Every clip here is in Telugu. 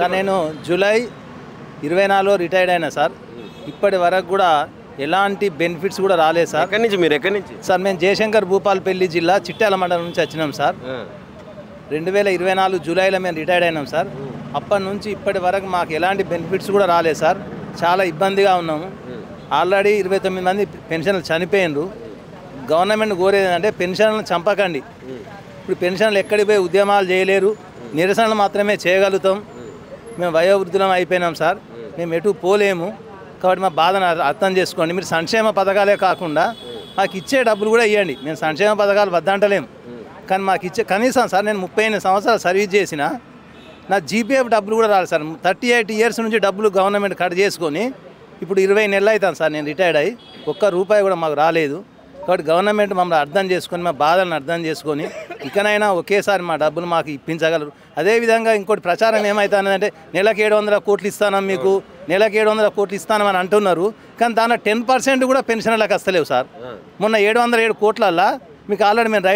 సార్ నేను జూలై 24 రిటైర్డ్ అయినా సార్. ఇప్పటి వరకు కూడా ఎలాంటి బెనిఫిట్స్ కూడా రాలేదు సార్. ఎక్కడి నుంచి సార్ మేము జయశంకర్ భూపాలపల్లి జిల్లా చిట్యాల మండలం నుంచి వచ్చినాం సార్. 2024 జూలైలో మేము రిటైర్డ్ అయినాం సార్. అప్పటి నుంచి ఇప్పటి వరకు మాకు ఎలాంటి బెనిఫిట్స్ కూడా రాలేదు సార్. చాలా ఇబ్బందిగా ఉన్నాము. ఆల్రెడీ 29 మంది పెన్షన్లు చనిపోయినరు. గవర్నమెంట్ కోరేది అంటే పెన్షన్లను చంపకండి. ఇప్పుడు పెన్షన్లు ఎక్కడికి పోయి ఉద్యమాలు చేయలేరు, నిరసనలు మాత్రమే చేయగలుగుతాం. మేము వయోవృద్ధులం అయిపోయినాం సార్. మేము ఎటు పోలేము. కాబట్టి మా బాధను అర్థం చేసుకోండి. మీరు సంక్షేమ పథకాలే కాకుండా మాకు ఇచ్చే డబ్బులు కూడా ఇవ్వండి. మేము సంక్షేమ పథకాలు వద్దంటలేము, కానీ మాకు ఇచ్చే కనీసం సార్ నేను 38 సంవత్సరాలు సర్వీస్ చేసిన నా జీపీఎఫ్ డబ్బులు కూడా రాలేదు సార్. 38 ఇయర్స్ నుంచి డబ్బులు గవర్నమెంట్ కట్ చేసుకొని ఇప్పుడు 20 నెలలు అవుతాను సార్ నేను రిటైర్డ్ అయ్యి. ఒక్క రూపాయి కూడా మాకు రాలేదు. కాబట్టి గవర్నమెంట్ మమ్మల్ని అర్థం చేసుకొని మా బాధలను అర్థం చేసుకొని ఇకనైనా ఒకేసారి మా డబ్బులు మాకు ఇప్పించగలరు. అదేవిధంగా ఇంకోటి ప్రచారం ఏమవుతుందంటే నెలకు 700 కోట్లు ఇస్తానం, మీకు నెలకు 700 కోట్లు ఇస్తానని అంటున్నారు. కానీ దాని 10% కూడా పెన్షన్లకు వస్తలేవు సార్. మొన్న 707 కోట్లల్లా మీకు ఆల్రెడీ మేము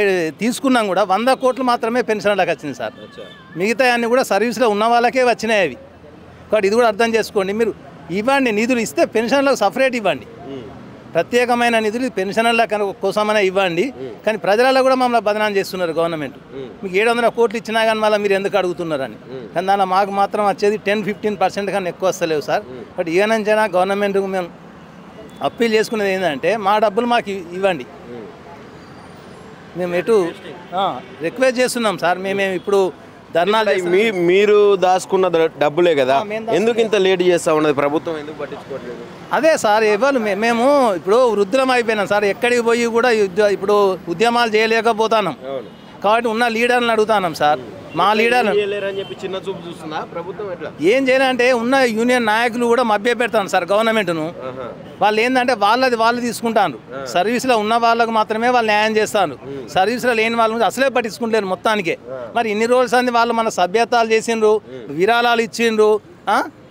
తీసుకున్నాం కూడా 100 కోట్లు మాత్రమే పెన్షన్లకు వచ్చింది సార్. మిగతా అన్నీ కూడా సర్వీస్లో ఉన్న వాళ్ళకే వచ్చినాయి అవి. కాబట్టి ఇది కూడా అర్థం చేసుకోండి. మీరు ఇవ్వండి, నిధులు ఇస్తే పెన్షన్లకు సపరేట్ ఇవ్వండి. ప్రత్యేకమైన నిధులు పెన్షన్ల కోసమైనా ఇవ్వండి. కానీ ప్రజలలో కూడా మమ్మల్ని బదనాం చేస్తున్నారు గవర్నమెంట్. మీకు 700 కోట్లు ఇచ్చినా కానీ మళ్ళీ మీరు ఎందుకు అడుగుతున్నారని. కానీ దానిలో మాకు మాత్రం వచ్చేది 10-15% కన్నా ఎక్కువ వస్తలేవు సార్. బట్ ఇక నుంచైనా గవర్నమెంట్కు మేము అప్పీల్ చేసుకునేది ఏంటంటే మా డబ్బులు మాకు ఇవ్వండి. మేము ఎటు రిక్వెస్ట్ చేస్తున్నాం సార్. మేమేమి ఇప్పుడు ధర్నాలు మీరు దాచుకున్న డబ్బులే కదా, ఎందుకు ఇంత లేట్ చేస్తా ఉన్నది ప్రభుత్వం, ఎందుకు పట్టించుకోవట్లేదు? అదే సార్ ఎవరు మేము ఇప్పుడు వృద్ధులం అయిపోయినాం సార్. ఎక్కడికి పోయి కూడా ఇప్పుడు ఉద్యమాలు చేయలేకపోతున్నాం. కాబట్టి ఉన్న లీడర్లను అడుగుతున్నాం సార్. మా లీడర్లు చిన్న చూపు చూస్తుందా ప్రభుత్వం? ఎట్లా ఏం చేయాలంటే ఉన్న యూనియన్ నాయకులు కూడా మభ్య పెడతాను సార్ గవర్నమెంట్ను. వాళ్ళు ఏంటంటే వాళ్ళు తీసుకుంటాను. సర్వీస్లో ఉన్న వాళ్ళకు మాత్రమే వాళ్ళు న్యాయం చేస్తాను. సర్వీస్లో లేని వాళ్ళని అసలే పట్టించుకుంటారు మొత్తానికే. మరి ఇన్ని రోజులు అంది వాళ్ళు మన సభ్యతాలు చేసిండ్రు, విరాళాలు ఇచ్చిండ్రు,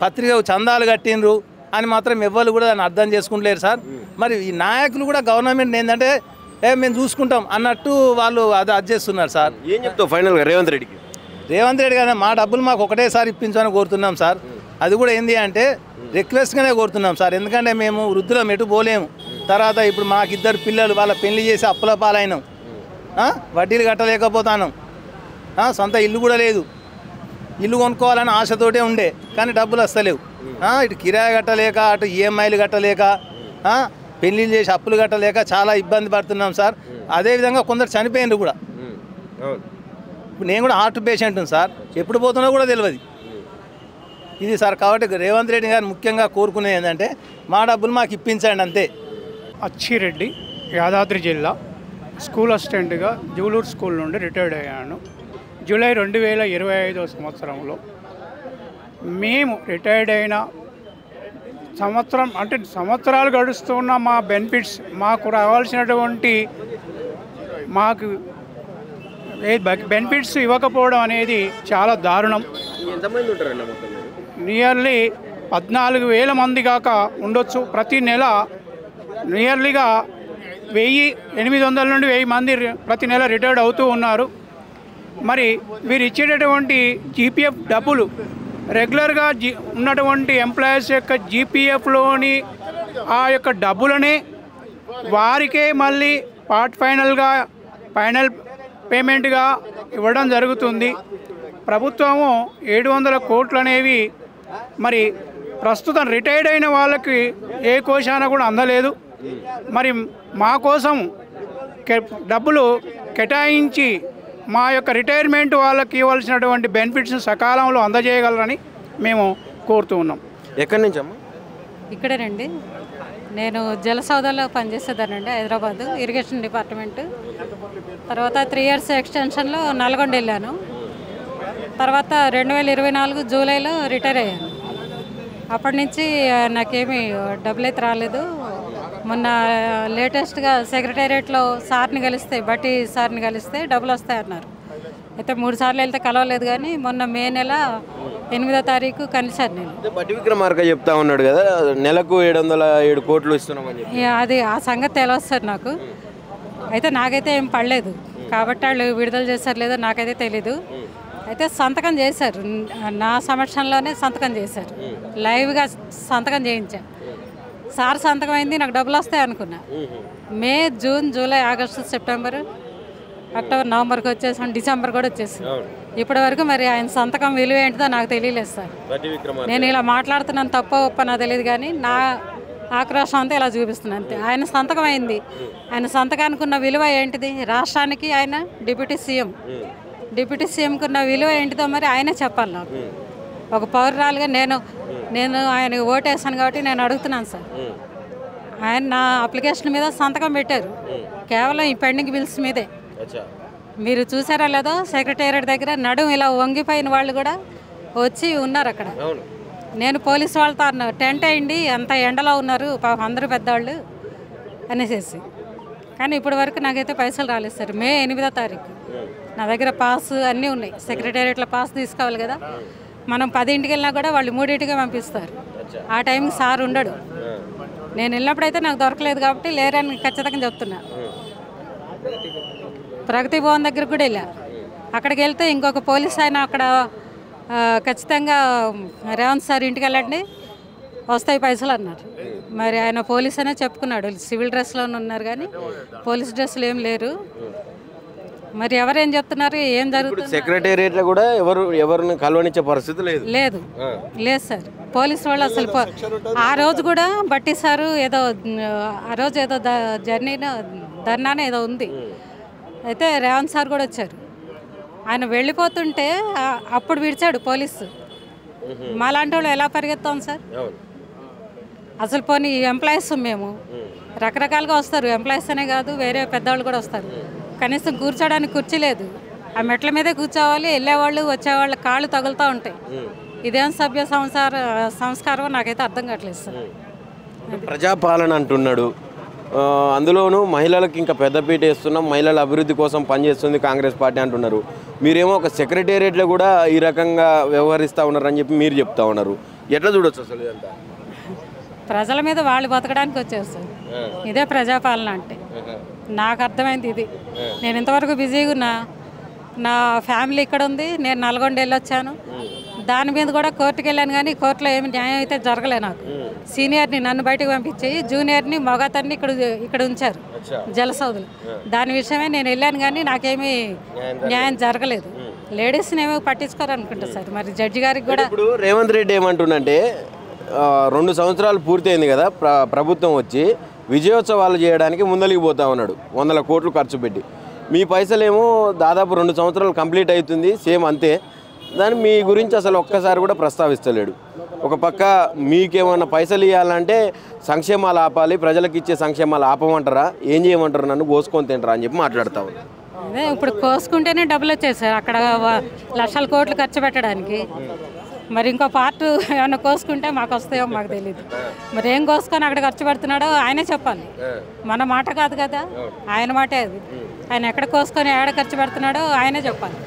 పత్రిక చందాలు కట్టిండ్రు అని మాత్రం ఎవ్వరు కూడా దాన్ని అర్థం చేసుకుంటలేరు సార్. మరి ఈ నాయకులు కూడా గవర్నమెంట్ ఏంటంటే మేము చూసుకుంటాం అన్నట్టు వాళ్ళు అది చేస్తున్నారు సార్. ఏం చెప్తావు ఫైనల్గా రేవంత్ రెడ్డికి? రేవంత్ రెడ్డి గారు మా డబ్బులు మాకు ఒకటేసారి ఇప్పించమని కోరుతున్నాం సార్. అది కూడా ఏంటి అంటే రిక్వెస్ట్గానే కోరుతున్నాం సార్. ఎందుకంటే మేము వృద్ధులం ఎటు పోలేము. తర్వాత ఇప్పుడు మాకు 2 పిల్లలు, వాళ్ళ పెళ్లి చేసి అప్పుల పాలైనాం, వడ్డీలు కట్టలేకపోతాను, సొంత ఇల్లు కూడా లేదు. ఇల్లు కొనుక్కోవాలని ఆశతోటే ఉండే కానీ డబ్బులు వస్తలేవు. ఇటు కిరాయి కట్టలేక, అటు ఈఎంఐలు కట్టలేక, పెళ్లిళ్ళు చేసి అప్పులు కట్టలేక చాలా ఇబ్బంది పడుతున్నాం సార్. అదేవిధంగా కొందరు చనిపోయినారు కూడా. ఇప్పుడు నేను కూడా హార్ట్ పేషెంట్ సార్. ఎప్పుడు పోతున్నా కూడా తెలియదు ఇది సార్. కాబట్టి రేవంత్ రెడ్డి గారు ముఖ్యంగా కోరుకునేది ఏంటంటే మా డబ్బులు మాకు ఇప్పించండి అంతే. అచ్చిరెడ్డి, యాదాద్రి జిల్లా, స్కూల్ అసిస్టెంట్గా జూలూరు స్కూల్ నుండి రిటైర్డ్ అయ్యాను జూలై 2025 సంవత్సరంలో. మేము రిటైర్డ్ అయిన సంవత్సరం అంటే సంవత్సరాలు గడుస్తున్న మా బెనిఫిట్స్ మాకు రావాల్సినటువంటి మాకు బెనిఫిట్స్ ఇవ్వకపోవడం అనేది చాలా దారుణం. ఎంతమంది ఉంటారండి మొత్తం? నియర్లీ 14,000 మంది కాక ఉండొచ్చు. ప్రతి నెల నియర్లీగా 800 నుండి 1000 మంది ప్రతి నెల రిటైర్డ్ అవుతూ ఉన్నారు. మరి వీరు ఇచ్చేటటువంటి జీపీఎఫ్ డబ్బులు రెగ్యులర్గా ఉన్నటువంటి ఎంప్లాయీస్ యొక్క జీపీఎఫ్లోని ఆ యొక్క డబ్బులని వారికే మళ్ళీ ఫైనల్ పేమెంట్గా ఇవ్వడం జరుగుతుంది. ప్రభుత్వము 700 కోట్లు అనేవి మరి ప్రస్తుతం రిటైర్డ్ అయిన వాళ్ళకి ఏ కోశాన కూడా అందలేదు. మరి మా కోసం డబ్బులు కేటాయించి మా యొక్క రిటైర్మెంట్ వాళ్ళకి ఇవ్వాల్సినటువంటి బెనిఫిట్స్ సకాలంలో అందజేయగలరని మేము కోరుతూ ఉన్నాం. ఎక్కడి నుంచి అమ్మా? ఇక్కడేనండి. నేను జలసౌదాలో పనిచేసేదానండి, హైదరాబాద్ ఇరిగేషన్ డిపార్ట్మెంట్. తర్వాత 3 ఇయర్స్ ఎక్స్టెన్షన్లో నల్గొండ వెళ్ళాను. తర్వాత 2024 జూలైలో రిటైర్ అయ్యాను. అప్పటి నుంచి నాకేమీ డబ్బులు అయితే రాలేదు. మొన్న లేటెస్ట్గా సెక్రటేరియట్లో సార్ని కలిస్తే, బట్టి సార్ని కలిస్తే డబ్బులు వస్తాయన్నారు. అయితే 3 సార్లు వెళ్తే కలవలేదు. కానీ మొన్న మే నెల 8వ తారీఖు కలిశాను నేను. బట్టి విక్రమార్క చెప్తా ఉన్నాడు కదా, నెలకు 707 కోట్లు ఇస్తున్నామని. అది ఆ సంగతి తెలియదు సార్ నాకు. అయితే నాకైతే ఏం పడలేదు. కాబట్టి వాళ్ళు విడుదల చేశారు లేదో నాకైతే తెలీదు. అయితే సంతకం చేశారు, నా సమక్షంలోనే సంతకం చేశారు, లైవ్గా సంతకం చేయించా. సార్ సంతకం అయింది, నాకు డబ్బులు వస్తాయి అనుకున్నా. May, June, July, August, September, October, నవంబర్కి వచ్చేసాం, డిసెంబర్ కూడా వచ్చేసాం. ఇప్పటి వరకు మరి ఆయన సంతకం విలువ ఏంటిదో నాకు తెలియలేదు సార్. నేను ఇలా మాట్లాడుతున్నాను, తప్ప ఒప్ప నాకు తెలియదు, కానీ నా ఆక్రోషం అంతా ఇలా చూపిస్తున్నాను అంతే. ఆయన సంతకం అయింది, ఆయన సంతకానికి ఉన్న విలువ ఏంటిది? రాష్ట్రానికి ఆయన డిప్యూటీ సీఎం, డిప్యూటీ సీఎంకి ఉన్న విలువ ఏంటిదో మరి ఆయనే చెప్పాలి నాకు. ఒక పౌరురాలుగా నేను ఆయనకు ఓటేసాను కాబట్టి నేను అడుగుతున్నాను సార్. ఆయన నా అప్లికేషన్ మీద సంతకం పెట్టారు, కేవలం ఈ పెండింగ్ బిల్స్ మీదే. మీరు చూసారా లేదో, సెక్రటేరియట్ దగ్గర నడుము ఇలా వంగిపోయిన వాళ్ళు కూడా వచ్చి ఉన్నారు అక్కడ. నేను పోలీసు వాళ్ళతో అన్నా, టెంట్ అయ్యండి, అంత ఎండలో ఉన్నారు అందరూ పెద్దవాళ్ళు అనేసి. కానీ ఇప్పటి వరకు నాకైతే పైసలు రాలేదు సార్. మే 8వ తారీఖు నా దగ్గర పాస్ అన్నీ ఉన్నాయి. సెక్రటేరియట్లో పాస్ తీసుకోవాలి కదా, మనం 10ంటికి వెళ్ళినా కూడా వాళ్ళు 3ంటికే పంపిస్తారు. ఆ టైంకి సార్ ఉండడు. నేను వెళ్ళినప్పుడైతే నాకు దొరకలేదు కాబట్టి లేరని ఖచ్చితంగా చెప్తున్నా. ప్రగతి భవన్ దగ్గరకు కూడా వెళ్ళా. అక్కడికి వెళ్తే ఇంకొక పోలీస్ ఆయన అక్కడ ఖచ్చితంగా రేవంత్ సార్ ఇంటికి వెళ్ళండి, వస్తాయి పైసలు అన్నారు. మరి ఆయన పోలీస్ అనే చెప్పుకున్నాడు, సివిల్ డ్రెస్లోనే ఉన్నారు కానీ పోలీస్ డ్రెస్సులు ఏం లేరు. మరి ఎవరేం చెప్తున్నారు, ఏం జరుగుతుంది? సెక్రటేరియట్లో కూడా ఎవరిని కలవనిచ్చే పరిస్థితి లేదు సార్. పోలీసు వాళ్ళు అసలు ఆ రోజు కూడా బట్టి సారు ఏదో ఆ రోజు ఏదో ధర్నానే ఏదో ఉంది. అయితే రేవంత్ సార్ కూడా వచ్చారు. ఆయన వెళ్ళిపోతుంటే అప్పుడు విడిచాడు పోలీసు. మాలాంటి వాళ్ళు ఎలా పరిగెత్తాం సార్? అసలు పోనీ ఎంప్లాయీస్ మేము రకరకాలుగా వస్తారు, ఎంప్లాయీస్ అనే కాదు, వేరే పెద్దవాళ్ళు కూడా వస్తారు. కనీసం కూర్చోడానికి కుర్చీ లేదు, ఆ మెట్ల మీదే కూర్చోవాలి. వెళ్ళేవాళ్ళు వచ్చేవాళ్ళు కాళ్ళు తగులుతూ ఉంటాయి. ఇదేం సభ్య సంస్కారం నాకైతే అర్థం కావట్లేదు సార్. ప్రజాపాలన అంటున్నాడు, అందులోనూ మహిళలకు ఇంకా పెద్దపీట వేస్తున్నాం, మహిళల అభివృద్ధి కోసం పనిచేస్తుంది కాంగ్రెస్ పార్టీ అంటున్నారు. మీరేమో ఒక సెక్రటేరియట్లో కూడా ఈ రకంగా వ్యవహరిస్తూ ఉన్నారని చెప్పి మీరు చెప్తా ఉన్నారు. ఎట్లా చూడొచ్చు అసలు ఇదంతా? ప్రజల మీద వాళ్ళు బతకడానికి వచ్చారు సార్. ఇదే ప్రజాపాలన అంటే. నాకు అర్థమైంది ఇది. నేను ఇంతవరకు బిజీగా ఉన్నా, నా ఫ్యామిలీ ఇక్కడ ఉంది, నేను నల్గొండ వెళ్ళొచ్చాను. దాని మీద కూడా కోర్టుకు వెళ్ళాను, కానీ కోర్టులో ఏమి న్యాయం అయితే జరగలే. నాకు సీనియర్ని నన్ను బయటకు పంపించి జూనియర్ని మగతన్ని ఇక్కడ ఉంచారు జలసౌదులు. దాని విషయమే నేను వెళ్ళాను, కానీ నాకేమీ న్యాయం జరగలేదు. లేడీస్ని ఏమో పట్టించుకోరు అనుకుంటా సార్. మరి జడ్జి గారికి కూడా ఇప్పుడు రేవంత్ రెడ్డి ఏమంటుండంటే 2 సంవత్సరాలు పూర్తయింది కదా ప్రభుత్వం వచ్చి, విజయోత్సవాలు చేయడానికి ముందలికి పోతా ఉన్నాడు 100 కోట్లు ఖర్చు పెట్టి. మీ పైసలేమో దాదాపు 2 సంవత్సరాలు కంప్లీట్ అవుతుంది, సేమ్ అంతే. దాన్ని మీ గురించి అసలు ఒక్కసారి కూడా ప్రస్తావిస్తలేడు. ఒక పక్క మీకేమన్నా పైసలు ఇవ్వాలంటే సంక్షేమాలు ఆపాలి, ప్రజలకు ఇచ్చే సంక్షేమాలు ఆపమంటారా, ఏం చేయమంటారు, నన్ను కోసుకొని తింటారా అని చెప్పి మాట్లాడుతూ ఉన్నారు. అదే ఇప్పుడు కోసుకుంటేనే డబ్బులు వచ్చేసారు, అక్కడ లక్షల కోట్లు ఖర్చు పెట్టడానికి. మరి ఇంకో పార్ట్ ఏమైనా కోసుకుంటే మాకు వస్తాయో మాకు తెలియదు. మరి ఏం కోసుకొని అక్కడ ఖర్చు పెడుతున్నాడో ఆయనే చెప్పాలి, మన మాట కాదు కదా, ఆయన మాటే అది. ఆయన ఎక్కడ కోసుకొని ఏడ ఖర్చు పెడుతున్నాడో ఆయనే చెప్పాలి.